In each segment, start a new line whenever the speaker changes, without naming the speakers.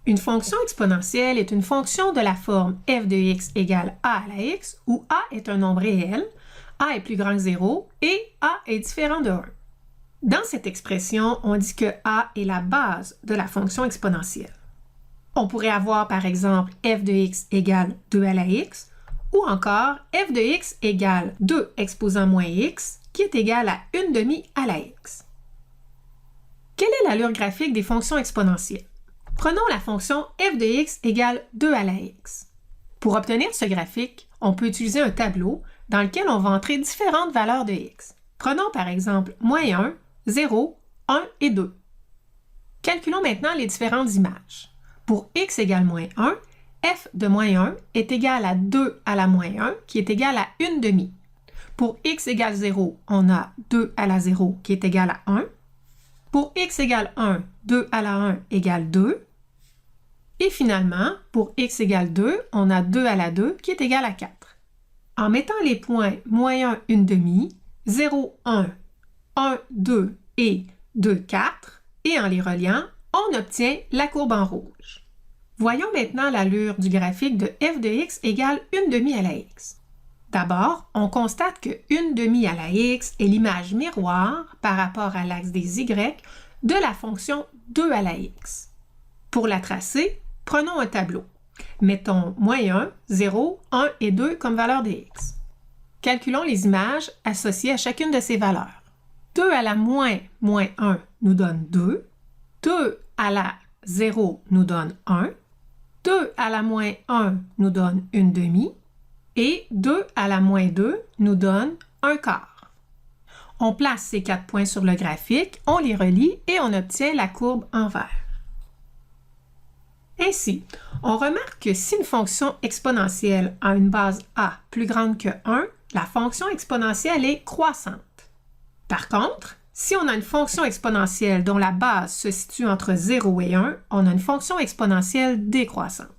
Une fonction exponentielle est une fonction de la forme f de x égale a à la x où a est un nombre réel, a est plus grand que 0 et a est différent de 1. Dans cette expression, on dit que a est la base de la fonction exponentielle. On pourrait avoir par exemple f de x égale 2 à la x ou encore f de x égale 2 exposant moins x qui est égal à 1 demi à la x. Quelle est l'allure graphique des fonctions exponentielles? Prenons la fonction f de x égale 2 à la x. Pour obtenir ce graphique, on peut utiliser un tableau dans lequel on va entrer différentes valeurs de x. Prenons par exemple moins 1, 0, 1 et 2. Calculons maintenant les différentes images. Pour x égale moins 1, f de moins 1 est égal à 2 à la moins 1 qui est égal à 1 demi. Pour x égale 0, on a 2 à la 0 qui est égal à 1. Pour x égale 1, 2 à la 1 égale 2. Et finalement, pour x égale 2, on a 2 à la 2 qui est égal à 4. En mettant les points moins 1, 1 demi, 0, 1, 1, 2 et 2, 4, et en les reliant, on obtient la courbe en rouge. Voyons maintenant l'allure du graphique de f de x égale 1 demi à la x. D'abord, on constate que 1 demi à la x est l'image miroir par rapport à l'axe des y de la fonction 2 à la x. Pour la tracer, prenons un tableau. Mettons moins 1, 0, 1 et 2 comme valeur des x. Calculons les images associées à chacune de ces valeurs. 2 à la moins 1 nous donne 2. 2 à la 0 nous donne 1. 2 à la moins 1 nous donne 1 demi. Et 2 à la moins 2 nous donne 1 quart. On place ces 4 points sur le graphique, on les relie et on obtient la courbe en vert. Ainsi, on remarque que si une fonction exponentielle a une base a plus grande que 1, la fonction exponentielle est croissante. Par contre, si on a une fonction exponentielle dont la base se situe entre 0 et 1, on a une fonction exponentielle décroissante.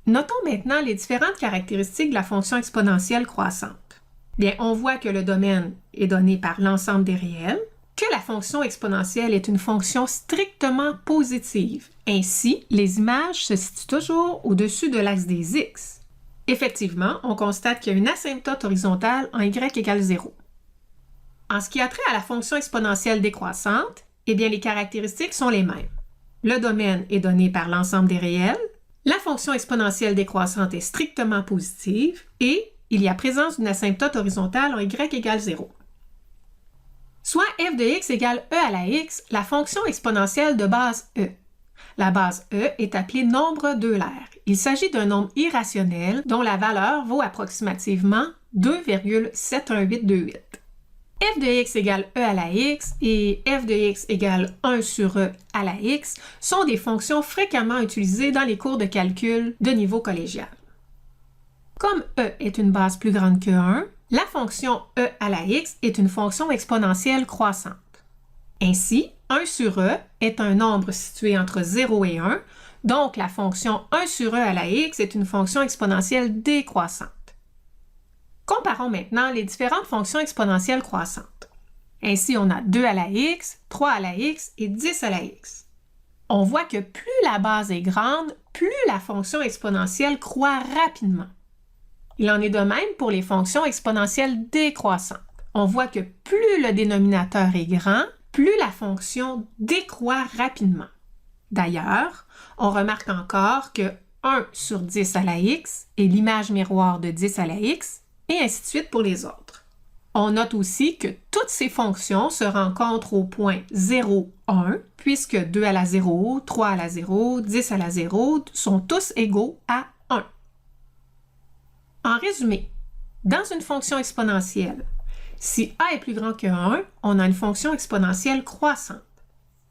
Notons maintenant les différentes caractéristiques de la fonction exponentielle croissante. Bien, on voit que le domaine est donné par l'ensemble des réels, que la fonction exponentielle est une fonction strictement positive. Ainsi, les images se situent toujours au-dessus de l'axe des x. Effectivement, on constate qu'il y a une asymptote horizontale en y égale 0. En ce qui a trait à la fonction exponentielle décroissante, eh bien, les caractéristiques sont les mêmes. Le domaine est donné par l'ensemble des réels, la fonction exponentielle décroissante est strictement positive et il y a présence d'une asymptote horizontale en y égale 0. Soit f de x égale e à la x, la fonction exponentielle de base e. La base e est appelée nombre d'Euler. Il s'agit d'un nombre irrationnel dont la valeur vaut approximativement 2,71828. f de x égale e à la x et f de x égale 1 sur e à la x sont des fonctions fréquemment utilisées dans les cours de calcul de niveau collégial. Comme e est une base plus grande que 1, la fonction e à la x est une fonction exponentielle croissante. Ainsi, 1 sur e est un nombre situé entre 0 et 1, donc la fonction 1 sur e à la x est une fonction exponentielle décroissante. Comparons maintenant les différentes fonctions exponentielles croissantes. Ainsi, on a 2 à la x, 3 à la x et 10 à la x. On voit que plus la base est grande, plus la fonction exponentielle croît rapidement. Il en est de même pour les fonctions exponentielles décroissantes. On voit que plus le dénominateur est grand, plus la fonction décroît rapidement. D'ailleurs, on remarque encore que 1 sur 10 à la x est l'image miroir de 10 à la x, et ainsi de suite pour les autres. On note aussi que toutes ces fonctions se rencontrent au point 0, 1, puisque 2 à la 0, 3 à la 0, 10 à la 0 sont tous égaux à 1. En résumé, dans une fonction exponentielle, si a est plus grand que 1, on a une fonction exponentielle croissante.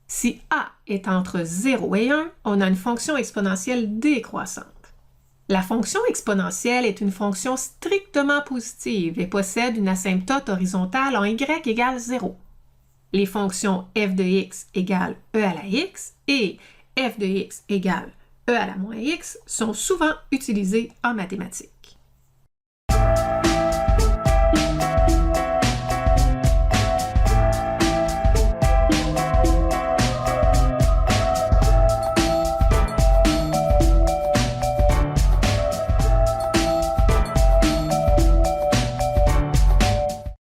Si a est entre 0 et 1, on a une fonction exponentielle décroissante. La fonction exponentielle est une fonction strictement positive et possède une asymptote horizontale en y égale 0. Les fonctions f de x égale e à la x et f de x égale e à la moins x sont souvent utilisées en mathématiques.